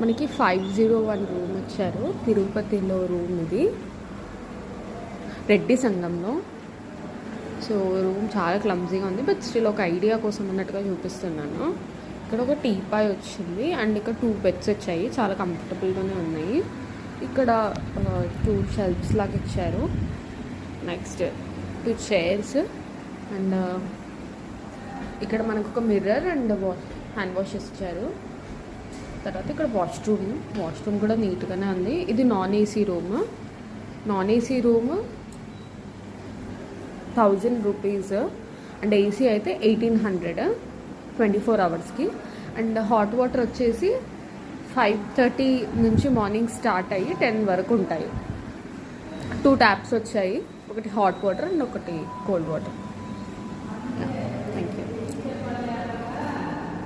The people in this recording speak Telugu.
మనకి 501 రూమ్ ఇచ్చారు. తిరుపతిలో రూమ్ ఇది, రెడ్డి సంఘంలో. సో రూమ్ చాలా క్లమ్జీగా ఉంది, బట్ స్టిల్ ఒక ఐడియా కోసం అన్నట్టుగా చూపిస్తున్నాను. ఇక్కడ ఒక టీపాయ్ వచ్చింది అండ్ ఇక్కడ 2 బెడ్స్ వచ్చాయి, చాలా కంఫర్టబుల్గానే ఉన్నాయి. ఇక్కడ 2 షెల్ఫ్స్ లాగా ఇచ్చారు. నెక్స్ట్ 2 చైర్స్ అండ్ ఇక్కడ మనకు ఒక మిర్రర్ అండ్ హ్యాండ్ వాష్ ఇచ్చారు. తర్వాత ఇక్కడ వాష్రూమ్ కూడా నీట్గానే ఉంది. ఇది non AC room 1000 rupees and AC అయితే 1800 24 అవర్స్కి. అండ్ హాట్ వాటర్ వచ్చేసి 5:30 నుంచి మార్నింగ్ స్టార్ట్ అయ్యి 10 వరకు ఉంటాయి. 2 ట్యాప్స్ వచ్చాయి, ఒకటి హాట్ వాటర్ అండ్ ఒకటి కోల్డ్ వాటర్.